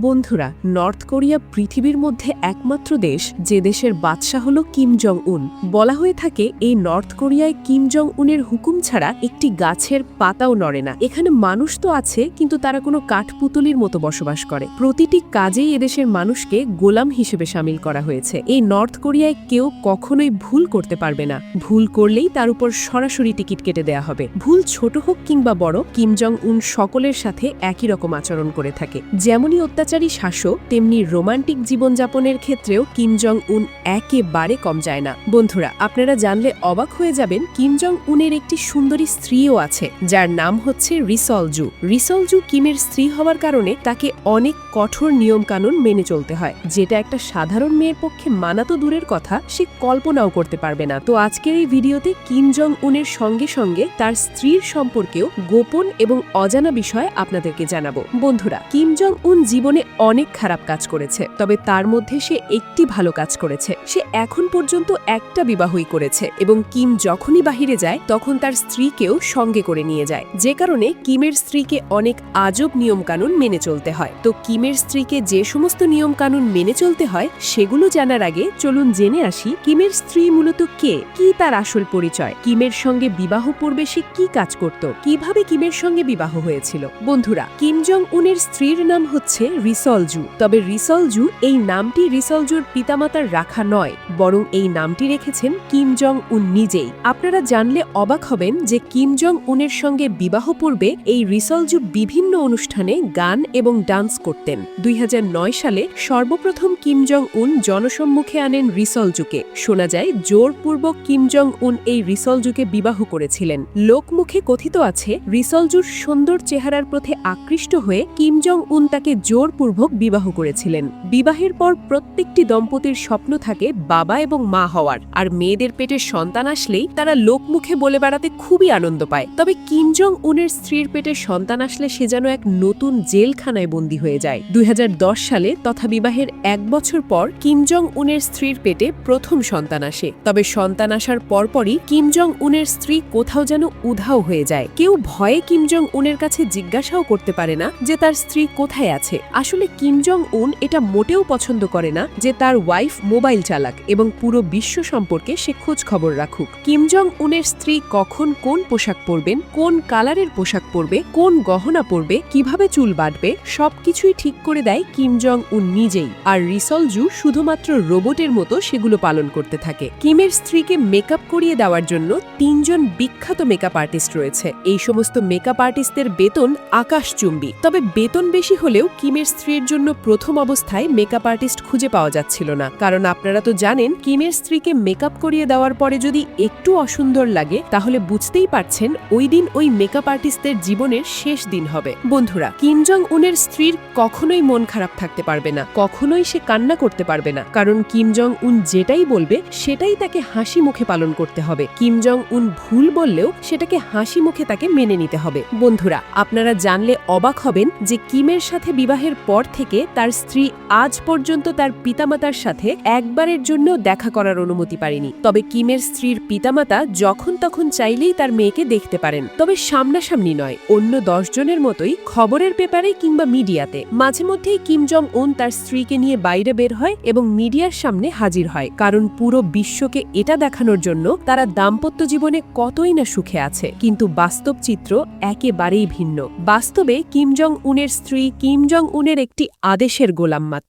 বন্ধুরা, north Korea পৃথিবীর মধ্যে একমাত্র দেশ যে দেশের বাদশা হল কিম জং উন। বলা হয়ে থাকে এই নর্থ কোরিয়ায় কিম জং উনের হুকুম ছাড়া একটি গাছের পাতাও নড়ে না। এখানে মানুষ তো আছে, কিন্তু তারা কোনো কাঠপুতুলির মতো বসবাস করে। প্রতিটি কাজেই এদেশের মানুষকে গোলাম হিসেবে সামিল করা হয়েছে। এই নর্থ কোরিয়ায় কেউ কখনোই ভুল করতে পারবে না। ভুল করলেই তার উপর সরাসরি টিকিট কেটে দেয়া হবে। ভুল ছোট হোক কিংবা বড়, কিম জং উন সকলের সাথে একই রকম আচরণ করে থাকে। যেমনই অত্যাচারী শাসক, তেমনি রোমান্টিক জীবনযাপনের ক্ষেত্রেও কিম জং উন একেবারে কম যায় না। বন্ধুরা, আপনারা জানলে অবাক হয়ে যাবেন, কিম জং উনের একটি সুন্দরী স্ত্রীও আছে, যার নাম হচ্ছে রিসলজু। রিসলজু কিমের স্ত্রী হওয়ার কারণে তাকে অনেক কঠোর নিয়মকানুন মেনে চলতে হয়, যেটা একটা সাধারণ মেয়ের পক্ষে মানা তো দূরের কথা, সে কল্পনাও করতে পারবে না। তো আজকের এই ভিডিওতে কিম জং উনের সঙ্গে সঙ্গে তার স্ত্রীর সম্পর্কেও গোপন এবং অজানা বিষয় আপনাদেরকে জানাবো। বন্ধুরা, কিম জং উন জীবনে অনেক খারাপ কাজ করেছে, তবে তার মধ্যে সে একটি ভালো কাজ করেছে। সে এখন পর্যন্ত একটা বিবাহই করেছে, এবং কিম যখনই বাহিরে যায় তখন তার স্ত্রীকেও সঙ্গে করে নিয়ে যায়, যে কারণে কিমের স্ত্রীকে অনেক আজব নিয়মকানুন মেনে চলতে হয়। তো কিমের স্ত্রীকে যে সমস্ত নিয়মকানুন মেনে চলতে হয় সেগুলো জানার আগে চলুন জেনে আসি কিমের স্ত্রী মূলত কে, কি তার আসল পরিচয়, কিমের সঙ্গে বিবাহ পূর্বে সে কি কাজ করত, কিভাবে কিমের সঙ্গে বিবাহ হয়েছিল। বন্ধুরা, কিম জং উনের স্ত্রীর নাম হচ্ছে রিসলজু। তবে রিসলজু এই নামটি রিসলজুর পিতামাতার রাখা নয়, বরং এই নামটি রেখেছেন কিম জং উন নিজেই। আপনারা জানলে অবাক হবেন যে কিম জং উনের সঙ্গে বিবাহ পূর্বে এই রিসলজু বিভিন্ন অনুষ্ঠানে গান এবং ডান্স করতেন। 2009 সালে সর্বপ্রথম কিম জং উন জনসম্মুখে আনেন রিসলজুকে। শোনা যায় জোরপূর্বক কিম জং উন এই রিসলজুকে বিবাহ করেছিলেন। লোকমুখে কথিত আছে রিসলজুর সুন্দর চেহারার প্রতি আকৃষ্ট হয়ে কিম জং উন তাকে জোরপূর্বক বিবাহ করেছিলেন। বিবাহের পর প্রত্যেকটি দম্পতির স্বপ্ন থাকে বাবা এবং মা হওয়ার, আর মেয়েদের পেটে সন্তান আসলেই তারা লোকমুখে বলে বেড়াতে খুবই আনন্দ পায়। তবে কিম জং উনের স্ত্রীর পেটে সন্তান আসলে সে যেন এক নতুন জেলখানায় বন্দী হয়ে যায়। 2010 সালে তথা বিবাহের 1 বছর পর কিম জং উনের স্ত্রীর পেটে প্রথম সন্তান আসে। তবে সন্তান আসার পরপরই কিম জং উনের স্ত্রী কোথাও যেন উধাও হয়ে যায়। কেউ ভয়ে কিম জং উনের কাছে জিজ্ঞাসাও করতে পারে না যে তার স্ত্রী কোথায় আছে। আসলে কিম জং উন এটা মোটেও পছন্দ করে না যে তার ওয়াইফ মোবাইল চালাক এবং পুরো বিশ্ব সম্পর্কে সে খোঁজ খবর রাখুক। কিম জং উনের স্ত্রী কখন কোন পোশাক পরবেন, কোন কালারের পোশাক পরবে, কোন গহনা পরবে, কিভাবে চুল বাঁধবে, সবকিছুই ঠিক করে দেয় কিম জং উন নিজেই। আর রিসলজু শুধুমাত্র রোবটের মতো সেগুলো পালন করতে থাকে। কিমের স্ত্রীকে মেকআপ করিয়ে দেওয়ার জন্য 3 জন বিখ্যাত মেকআপ আর্টিস্ট রয়েছে। এই সমস্ত মেকআপ আর্টিস্টদের বেতন আকাশচুম্বী। তবে বেতন বেশি হলেও কিমের স্ত্রীর জন্য প্রথম অবস্থায় মেকআপ আর্টিস্ট খুঁজে পাওয়া যাচ্ছিল না, কারণ আপনারা তো জানেন কিমের স্ত্রীকে মেকআপ করিয়ে দেওয়ার পরে যদি একটু অসুন্দর লাগে তাহলে বুঝতেই পারছেন ওই দিন ওই মেকআপ আর্টিস্টদের জীবনের শেষ দিন হবে। বন্ধুরা, কিম জং উনের স্ত্রীর কখনোই মন খারাপ থাকতে পারবে না, কখনোই সে কান্না করতে পারবে না, কারণ কিম জং উন যেটাই বলবে সেটাই তাকে হাসি মুখে পালন করতে হবে। কিম জং উন ভুল বললেও সেটাকে হাসি মুখে তাকে মেনে নিতে হবে। বন্ধুরা, আপনারা জানলে অবাক হবেন যে কিমের সাথে বিবাহের পর থেকে তার স্ত্রী আজ পর্যন্ত তার পিতামাতার সাথে একবারের জন্য দেখা করার অনুমতি পারেনি। তবে কিমের স্ত্রীর পিতামাতা যখন তখন চাইলেই তার মেয়েকে দেখতে পারেন, তবে সামনাসামনি নয়, অন্য 10 জনের মতোই খবরের পেপারে কিংবা মিডিয়াতে। মাঝে মধ্যেই কিম জং উন তার স্ত্রীকে নিয়ে বাইরে বের হয় এবং মিডিয়ার সামনে হাজির হয়, কারণ পুরো বিশ্বকে এটা দেখানোর জন্য তারা দাম্পত্য জীবনে কতই না সুখে আছে। কিন্তু বাস্তব চিত্র একেবারেই ভিন্ন। বাস্তবে কিম জং উনের স্ত্রী কিম জং উনের একটি আদেশের গোলাম মাত্র।